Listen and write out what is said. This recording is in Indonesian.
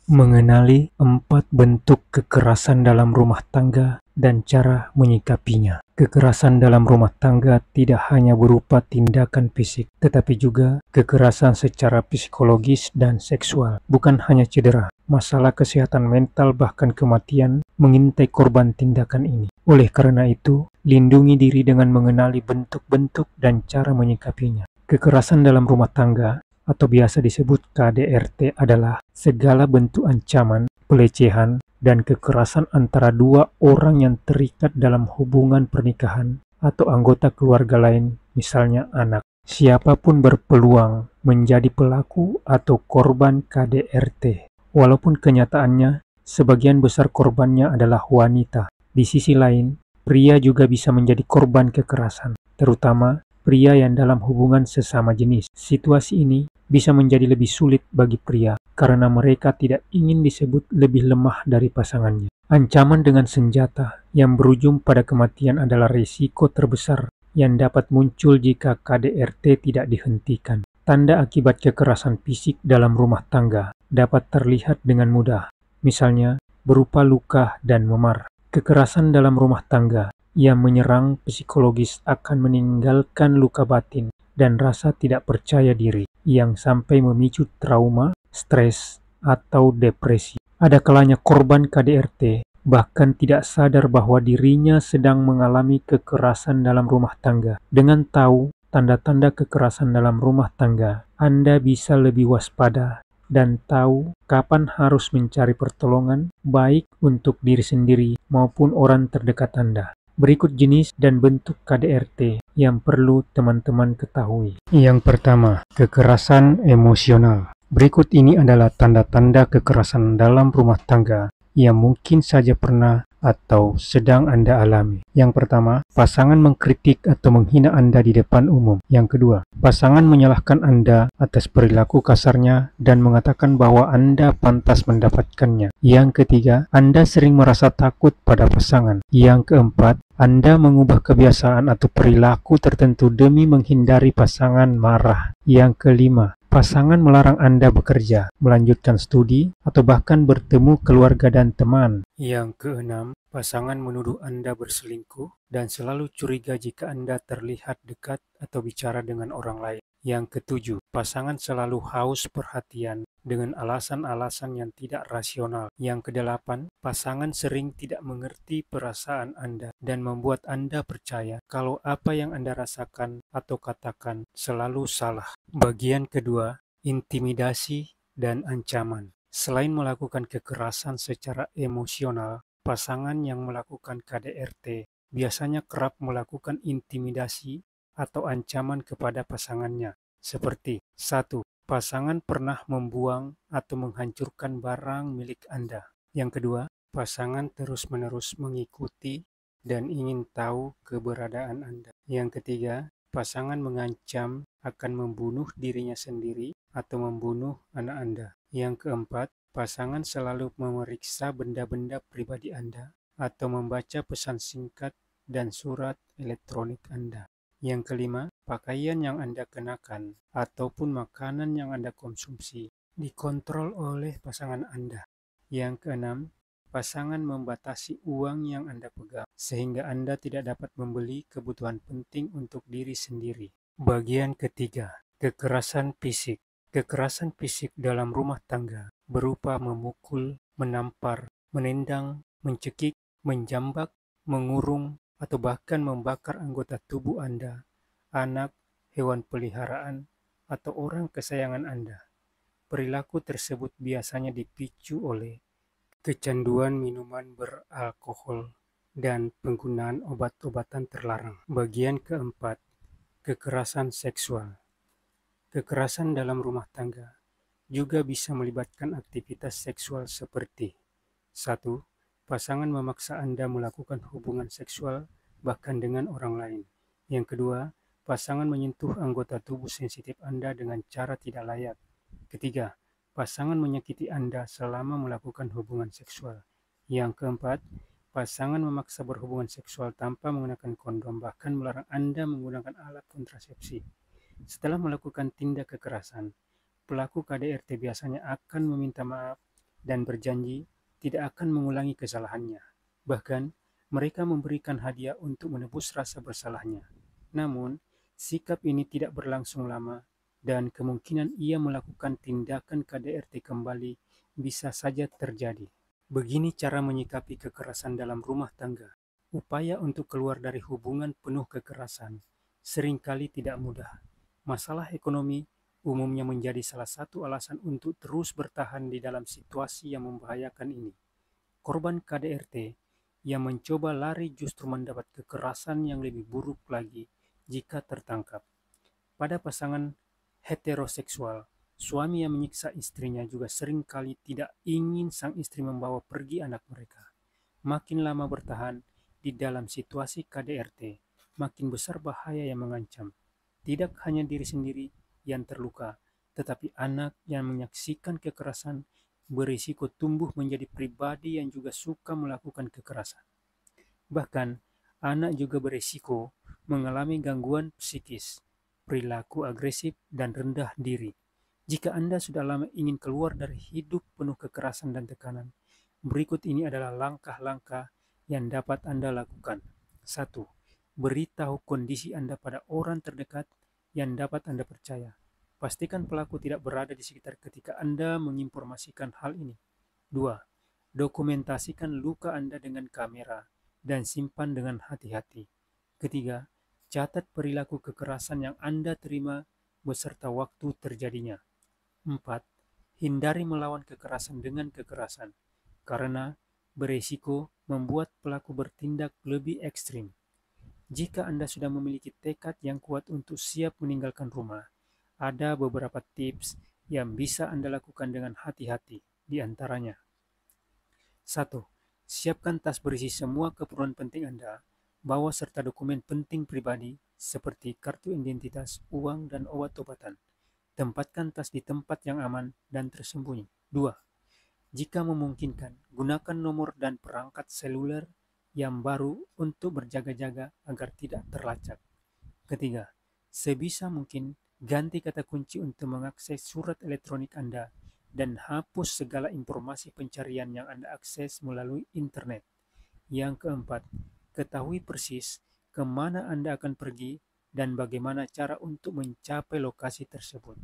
Mengenali 4 bentuk kekerasan dalam rumah tangga dan cara menyikapinya. Kekerasan dalam rumah tangga tidak hanya berupa tindakan fisik, tetapi juga kekerasan secara psikologis dan seksual. Bukan hanya cedera, masalah kesehatan mental bahkan kematian mengintai korban tindakan ini. Oleh karena itu, lindungi diri dengan mengenali bentuk-bentuk dan cara menyikapinya. Kekerasan dalam rumah tangga atau biasa disebut KDRT adalah segala bentuk ancaman, pelecehan, dan kekerasan antara dua orang yang terikat dalam hubungan pernikahan atau anggota keluarga lain, misalnya anak. Siapapun berpeluang menjadi pelaku atau korban KDRT, walaupun kenyataannya sebagian besar korbannya adalah wanita. Di sisi lain, pria juga bisa menjadi korban kekerasan, terutama pria yang dalam hubungan sesama jenis. Situasi ini bisa menjadi lebih sulit bagi pria karena mereka tidak ingin disebut lebih lemah dari pasangannya. Ancaman dengan senjata yang berujung pada kematian adalah risiko terbesar yang dapat muncul jika KDRT tidak dihentikan. Tanda akibat kekerasan fisik dalam rumah tangga dapat terlihat dengan mudah, misalnya berupa luka dan memar. Kekerasan dalam rumah tangga yang menyerang psikologis akan meninggalkan luka batin dan rasa tidak percaya diri yang sampai memicu trauma, stres, atau depresi. Ada kalanya korban KDRT bahkan tidak sadar bahwa dirinya sedang mengalami kekerasan dalam rumah tangga. Dengan tahu tanda-tanda kekerasan dalam rumah tangga, Anda bisa lebih waspada dan tahu kapan harus mencari pertolongan, baik untuk diri sendiri maupun orang terdekat Anda. Berikut jenis dan bentuk KDRT yang perlu teman-teman ketahui. Yang pertama, kekerasan emosional. Berikut ini adalah tanda-tanda kekerasan dalam rumah tangga yang mungkin saja pernah atau sedang Anda alami. Yang pertama, pasangan mengkritik atau menghina Anda di depan umum. Yang kedua, pasangan menyalahkan Anda atas perilaku kasarnya dan mengatakan bahwa Anda pantas mendapatkannya. Yang ketiga, Anda sering merasa takut pada pasangan. Yang keempat, Anda mengubah kebiasaan atau perilaku tertentu demi menghindari pasangan marah. Yang kelima, pasangan melarang Anda bekerja, melanjutkan studi, atau bahkan bertemu keluarga dan teman. Yang keenam, pasangan menuduh Anda berselingkuh dan selalu curiga jika Anda terlihat dekat atau bicara dengan orang lain. Yang ketujuh, pasangan selalu haus perhatian dengan alasan-alasan yang tidak rasional. Yang kedelapan, pasangan sering tidak mengerti perasaan Anda dan membuat Anda percaya kalau apa yang Anda rasakan atau katakan selalu salah. Bagian kedua, intimidasi dan ancaman. Selain melakukan kekerasan secara emosional, pasangan yang melakukan KDRT biasanya kerap melakukan intimidasi atau ancaman kepada pasangannya, seperti 1. Pasangan pernah membuang atau menghancurkan barang milik Anda. Yang kedua, pasangan terus-menerus mengikuti dan ingin tahu keberadaan Anda. Yang ketiga, pasangan mengancam akan membunuh dirinya sendiri atau membunuh anak Anda. Yang keempat, pasangan selalu memeriksa benda-benda pribadi Anda atau membaca pesan singkat dan surat elektronik Anda. Yang kelima, pakaian yang Anda kenakan ataupun makanan yang Anda konsumsi dikontrol oleh pasangan Anda. Yang keenam, pasangan membatasi uang yang Anda pegang sehingga Anda tidak dapat membeli kebutuhan penting untuk diri sendiri. Bagian ketiga, kekerasan fisik. Kekerasan fisik dalam rumah tangga berupa memukul, menampar, menendang, mencekik, menjambak, mengurung, atau bahkan membakar anggota tubuh Anda, anak, hewan peliharaan, atau orang kesayangan Anda. Perilaku tersebut biasanya dipicu oleh kecanduan minuman beralkohol dan penggunaan obat-obatan terlarang. Bagian keempat, kekerasan seksual. Kekerasan dalam rumah tangga juga bisa melibatkan aktivitas seksual seperti 1. Pasangan memaksa Anda melakukan hubungan seksual bahkan dengan orang lain. Yang kedua, pasangan menyentuh anggota tubuh sensitif Anda dengan cara tidak layak. Ketiga, pasangan menyakiti Anda selama melakukan hubungan seksual. Yang keempat, pasangan memaksa berhubungan seksual tanpa menggunakan kondom bahkan melarang Anda menggunakan alat kontrasepsi. Setelah melakukan tindak kekerasan, pelaku KDRT biasanya akan meminta maaf dan berjanji tidak akan mengulangi kesalahannya. Bahkan, mereka memberikan hadiah untuk menebus rasa bersalahnya. Namun, sikap ini tidak berlangsung lama dan kemungkinan ia melakukan tindakan KDRT kembali bisa saja terjadi. Begini cara menyikapi kekerasan dalam rumah tangga. Upaya untuk keluar dari hubungan penuh kekerasan seringkali tidak mudah. Masalah ekonomi umumnya menjadi salah satu alasan untuk terus bertahan di dalam situasi yang membahayakan ini. Korban KDRT yang mencoba lari justru mendapat kekerasan yang lebih buruk lagi jika tertangkap. Pada pasangan heteroseksual, suami yang menyiksa istrinya juga seringkali tidak ingin sang istri membawa pergi anak mereka. Makin lama bertahan di dalam situasi KDRT, makin besar bahaya yang mengancam. Tidak hanya diri sendiri yang terluka, tetapi anak yang menyaksikan kekerasan berisiko tumbuh menjadi pribadi yang juga suka melakukan kekerasan. Bahkan, anak juga berisiko mengalami gangguan psikis, perilaku agresif, dan rendah diri. Jika Anda sudah lama ingin keluar dari hidup penuh kekerasan dan tekanan, berikut ini adalah langkah-langkah yang dapat Anda lakukan. 1. Beritahu kondisi Anda pada orang terdekat yang dapat Anda percaya. Pastikan pelaku tidak berada di sekitar ketika Anda menginformasikan hal ini. 2. Dokumentasikan luka Anda dengan kamera dan simpan dengan hati-hati. Ketiga, catat perilaku kekerasan yang Anda terima beserta waktu terjadinya. 4. Hindari melawan kekerasan dengan kekerasan, karena beresiko membuat pelaku bertindak lebih ekstrim. Jika Anda sudah memiliki tekad yang kuat untuk siap meninggalkan rumah, ada beberapa tips yang bisa Anda lakukan dengan hati-hati. Di antaranya, 1. Siapkan tas berisi semua keperluan penting Anda. Bawa serta dokumen penting pribadi seperti kartu identitas, uang, dan obat-obatan. Tempatkan tas di tempat yang aman dan tersembunyi. 2. Jika memungkinkan, gunakan nomor dan perangkat seluler yang baru untuk berjaga-jaga agar tidak terlacak. Ketiga, sebisa mungkin ganti kata kunci untuk mengakses surat elektronik Anda dan hapus segala informasi pencarian yang Anda akses melalui internet. Yang keempat, ketahui persis kemana Anda akan pergi dan bagaimana cara untuk mencapai lokasi tersebut.